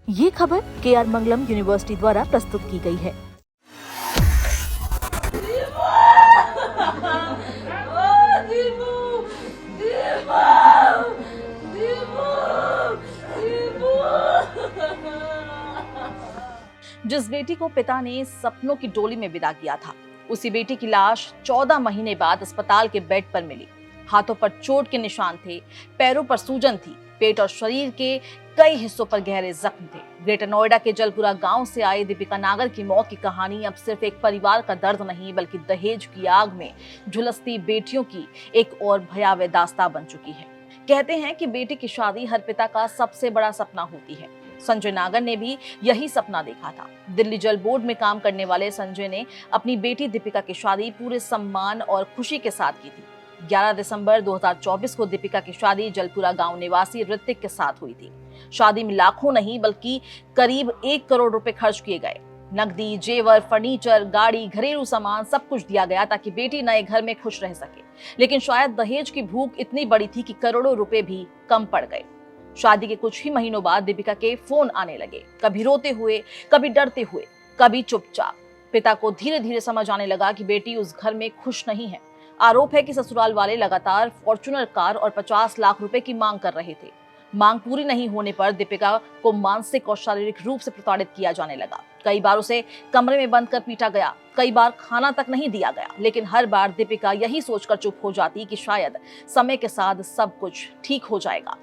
ये खबर KR मंगलम university द्वारा प्रस्तुत की गई है। जिस बेटी को पिता ने सपनों की डोली में विदा किया था, उसी बेटी की लाश 14 महीने बाद अस्पताल के बेड पर मिली। हाथों पर चोट के निशान थे, पैरों पर सूजन थी, पेट और शरीर के कई हिस्सों पर गहरे जख्म थे। ग्रेटर नोएडा के जलपुरा गांव से आई दीपिका नागर की मौत की कहानी अब सिर्फ एक परिवार का दर्द नहीं, बल्कि दहेज की आग में झुलसती बेटियों की एक और भयावह दास्तां बन चुकी है। कहते हैं कि बेटी की शादी हर पिता का सबसे बड़ा सपना होती है। संजय नागर ने भी यही सपना देखा था। दिल्ली जल बोर्ड में काम करने वाले संजय ने अपनी बेटी दीपिका की शादी पूरे सम्मान और खुशी के साथ की थी। 11 दिसंबर 2024 को दीपिका की शादी जलपुरा गांव निवासी ऋतिक के साथ हुई थी। शादी में लाखों नहीं बल्कि करीब 1 करोड़ रुपए खर्च किए गए। नकदी, जेवर, फर्नीचर, गाड़ी, घरेलू सामान सब कुछ दिया गया ताकि बेटी नए घर में खुश रह सके। लेकिन शायद दहेज की भूख इतनी बड़ी थी कि करोड़ों रुपए भी कम पड़ गए। शादी के कुछ ही महीनों बाद दीपिका के फोन आने लगे, कभी रोते हुए, कभी डरते हुए, कभी चुपचाप। पिता को धीरे धीरे समझ आने लगा कि बेटी उस घर में खुश नहीं है। आरोप है कि ससुराल वाले लगातार फॉर्च्यूनर कार और 50 लाख रुपए की मांग कर रहे थे। मांग पूरी नहीं होने पर दीपिका को मानसिक और शारीरिक रूप से प्रताड़ित किया जाने लगा। कई बार उसे कमरे में बंद कर पीटा गया, कई बार खाना तक नहीं दिया गया, लेकिन हर बार दीपिका यही सोचकर चुप हो जाती कि शायद समय के साथ सब कुछ ठीक हो जाएगा।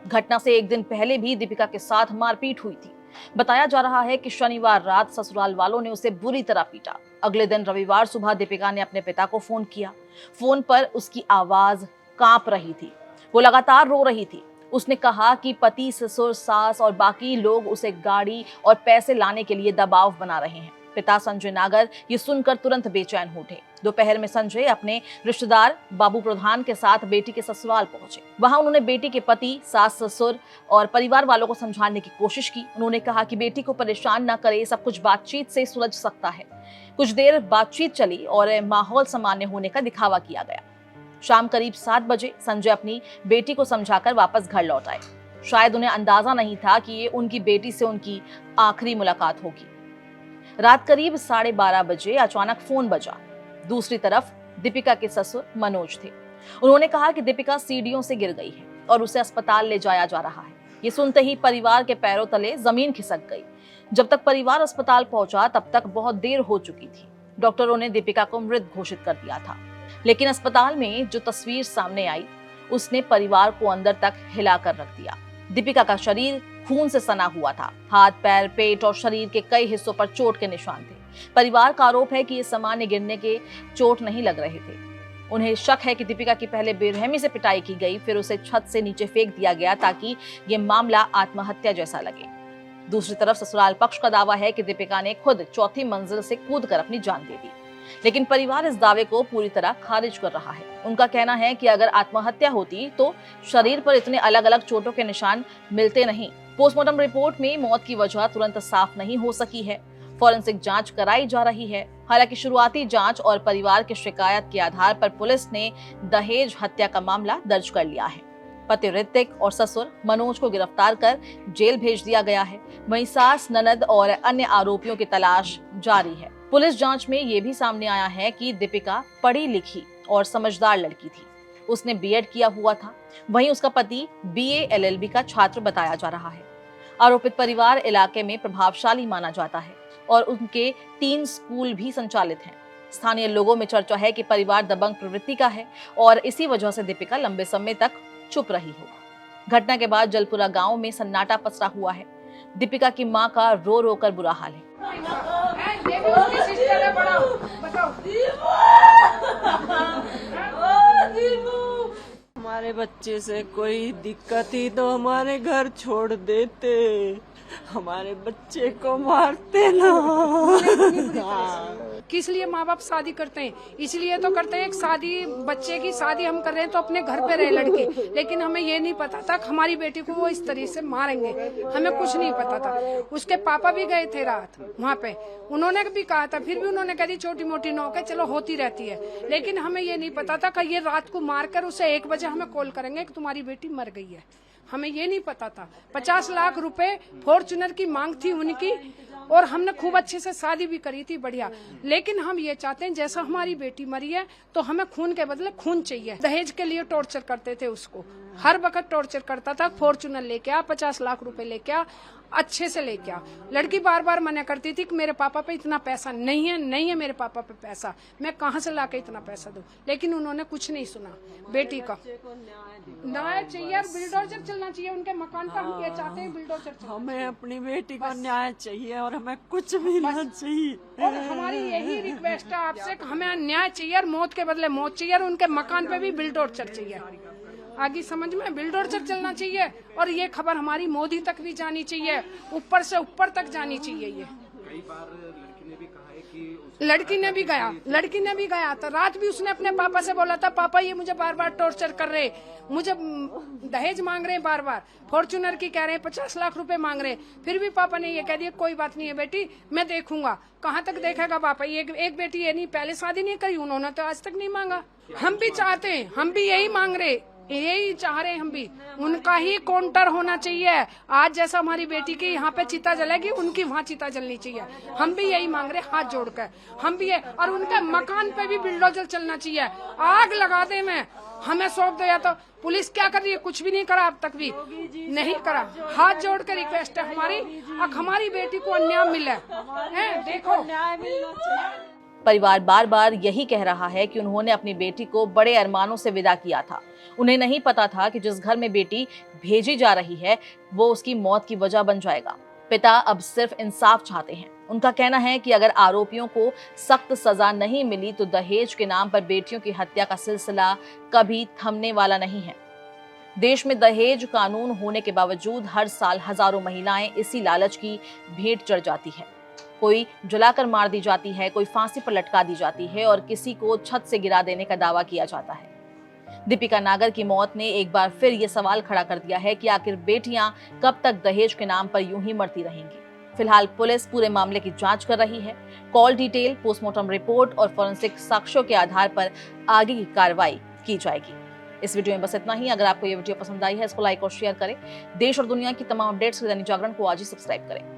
घटना से एक दिन पहले भी दीपिका के साथ मारपीट हुई थी। बताया जा रहा है कि शनिवार रात ससुराल वालों ने उसे बुरी तरह पीटा। अगले दिन रविवार सुबह दीपिका ने अपने पिता को फोन किया। फोन पर उसकी आवाज कांप रही थी, वो लगातार रो रही थी। उसने कहा कि पति, ससुर, सास और बाकी लोग उसे गाड़ी और पैसे लाने के लिए दबाव बना रहे हैं। पिता संजय नागर ये सुनकर तुरंत बेचैन हो उठे। दोपहर में संजय अपने रिश्तेदार बाबू प्रधान के साथ बेटी के ससुराल पहुंचे। वहां उन्होंने बेटी के पति, सास, ससुर और परिवार वालों को समझाने की कोशिश की। उन्होंने कहा कि बेटी को परेशान न करे, सब कुछ बातचीत से सुलझ सकता है। कुछ देर बातचीत चली और माहौल सामान्य होने का दिखावा किया गया। शाम करीब 7 बजे संजय अपनी बेटी को समझाकर वापस घर लौट आए। शायद उन्हें अंदाजा नहीं था कि ये उनकी बेटी से उनकी आखिरी मुलाकात होगी। रात करीब 12:30 बजे अचानक फोन बजा। दूसरी तरफ दीपिका के ससुर मनोज थे। उन्होंने कहा कि दीपिका सीढ़ियों से गिर गई है और उसे अस्पताल ले जाया जा रहा है। ये सुनते ही परिवार के पैरों तले जमीन खिसक गई। जब तक परिवार अस्पताल पहुंचा तब तक बहुत देर हो चुकी थी। डॉक्टरों ने दीपिका को मृत घोषित कर दिया था। लेकिन अस्पताल में जो तस्वीर सामने आई, उसने परिवार को अंदर तक हिलाकर रख दिया। दीपिका का शरीर खून से सना हुआ था। हाथ, पैर, पेट और शरीर के कई हिस्सों पर चोट के निशान थे। परिवार का आरोप है कि ये सामान्य गिरने के चोट नहीं लग रहे थे। उन्हें शक है कि दीपिका की पहले बेरहमी से पिटाई की गई, फिर उसे छत से नीचे फेंक दिया गया ताकि ये मामला आत्महत्या जैसा लगे। दूसरी तरफ ससुराल पक्ष का दावा है कि दीपिका ने खुद 4थी मंजिल से कूदकर अपनी जान दे दी। लेकिन परिवार इस दावे को पूरी तरह खारिज कर रहा है। उनका कहना है कि अगर आत्महत्या होती तो शरीर पर इतने अलग अलग चोटों के निशान मिलते नहीं। पोस्टमार्टम रिपोर्ट में मौत की वजह तुरंत साफ नहीं हो सकी है। फॉरेंसिक जांच कराई जा रही है। हालांकि शुरुआती जांच और परिवार की शिकायत के आधार पर पुलिस ने दहेज हत्या का मामला दर्ज कर लिया है। पति ऋतिक और ससुर मनोज को गिरफ्तार कर जेल भेज दिया गया है। वहीं सास, ननद और अन्य आरोपियों की तलाश जारी है। पुलिस जांच में ये भी सामने आया है कि दीपिका पढ़ी लिखी और समझदार लड़की थी। उसने बीएड किया हुआ था। वहीं उसका पति बीए LLB का छात्र बताया जा रहा है। आरोपित परिवार इलाके में प्रभावशाली माना जाता है और उनके 3 स्कूल भी संचालित हैं। स्थानीय लोगों में चर्चा है कि परिवार दबंग प्रवृत्ति का है और इसी वजह से दीपिका लंबे समय तक चुप रही हो। घटना के बाद जलपुरा गांव में सन्नाटा पसरा हुआ है। दीपिका की मां का रो रो कर बुरा हाल है। हमारे बच्चे से कोई दिक्कत ही तो हमारे घर छोड़ देते, हमारे बच्चे को मारते ना। किस लिए माँ बाप शादी करते हैं? इसलिए तो करते हैं, शादी, बच्चे की शादी हम कर रहे हैं तो अपने घर पे रहे लड़की। लेकिन हमें ये नहीं पता था कि हमारी बेटी को वो इस तरीके से मारेंगे। हमें कुछ नहीं पता था। उसके पापा भी गए थे रात वहाँ पे, उन्होंने भी कहा था, फिर भी उन्होंने कह दी छोटी मोटी नौक है, चलो होती रहती है। लेकिन हमें ये नहीं पता था कि ये रात को मारकर उसे 1 बजे हमें कॉल करेंगे कि तुम्हारी बेटी मर गई है। हमें ये नहीं पता था। 50 लाख रुपए फॉर्च्यूनर की मांग थी उनकी, और हमने खूब अच्छे से शादी भी करी थी, बढ़िया। लेकिन हम ये चाहते हैं, जैसा हमारी बेटी मरी है तो हमें खून के बदले खून चाहिए। दहेज के लिए टॉर्चर करते थे उसको, हर वक्त टॉर्चर करता था। फॉर्च्यूनर लेके आ, 50 लाख रुपए लेके आ, अच्छे से लेके आ। लड़की बार बार मना करती थी कि मेरे पापा पे इतना पैसा नहीं है, नहीं है मेरे पापा पे पैसा, मैं कहाँ से लाके इतना पैसा दूं। लेकिन उन्होंने कुछ नहीं सुना बेटी का। न्याय चाहिए, बुलडोजर चलना चाहिए उनके मकान पर। हम ये चाहते हैं बुलडोजर चलना। हमें अपनी बेटी को न्याय चाहिए और हमें कुछ भी ना चाहिए। और हमारी यही रिक्वेस्ट है आपसे कि हमें न्याय चाहिए और मौत के बदले मौत चाहिए, और उनके मकान पे भी बुलडोजर चाहिए। आगे समझ में, बुलडोजर चलना चाहिए। और ये खबर हमारी मोदी तक भी जानी चाहिए, ऊपर से ऊपर तक जानी चाहिए। ये कई बार लड़की ने भी कहा है कि लड़की ने भी गया तो रात भी उसने अपने पापा से बोला था, पापा ये मुझे बार बार टॉर्चर कर रहे, मुझे दहेज मांग रहे हैं, बार बार फॉर्च्यूनर की कह रहे हैं, 50 लाख रुपए मांग रहे हैं। फिर भी पापा ने ये कह दिया, कोई बात नहीं है बेटी, मैं देखूंगा। कहाँ तक देखेगा पापा? एक बेटी ये नहीं, पहले शादी नहीं करी उन्होंने तो आज तक नहीं मांगा। हम भी चाहते हैं, हम भी यही मांग रहे, यही चाह रहे हैं हम भी, उनका ही काउंटर होना चाहिए। आज जैसा हमारी बेटी की यहाँ पे चिता जलेगी, उनकी वहाँ चिता जलनी चाहिए। हम भी यही मांग रहे, हाथ जोड़कर हम भी ये। और उनके मकान पे भी बुलडोजर चलना चाहिए, आग लगा दे। मैं हमें सौंप दिया तो पुलिस क्या कर रही है? कुछ भी नहीं करा, अब तक भी नहीं करा। हाथ जोड़ कर रिक्वेस्ट है हमारी, अब हमारी बेटी को अन्याय मिले। देखो न्याय मिलना चाहिए। परिवार बार बार यही कह रहा है कि उन्होंने अपनी बेटी को बड़े अरमानों से विदा किया था। उन्हें नहीं पता था कि जिस घर में बेटी भेजी जा रही है वो उसकी मौत की वजह बन जाएगा। पिता अब सिर्फ इंसाफ चाहते हैं। उनका कहना है कि अगर आरोपियों को सख्त सजा नहीं मिली तो दहेज के नाम पर बेटियों की हत्या का सिलसिला कभी थमने वाला नहीं है। देश में दहेज कानून होने के बावजूद हर साल हजारों महिलाएं इसी लालच की भेंट चढ़ जाती है। कोई जलाकर मार दी जाती है, कोई फांसी पर लटका दी जाती है और किसी को छत से गिरा देने का दावा किया जाता है। दीपिका नागर की मौत ने एक बार फिर ये सवाल खड़ा कर दिया है कि आखिर बेटियां कब तक दहेज के नाम पर यूं ही मरती रहेंगी। फिलहाल पुलिस पूरे मामले की जांच कर रही है। कॉल डिटेल, पोस्टमार्टम रिपोर्ट और फॉरेंसिक साक्ष्यों के आधार पर आगे की कार्रवाई की जाएगी। इस वीडियो में बस इतना ही। अगर आपको ये वीडियो पसंद आई है इसको लाइक और शेयर करें। देश और दुनिया की तमाम अपडेट्स के लिए दैनिक जागरण को आज ही सब्सक्राइब करें।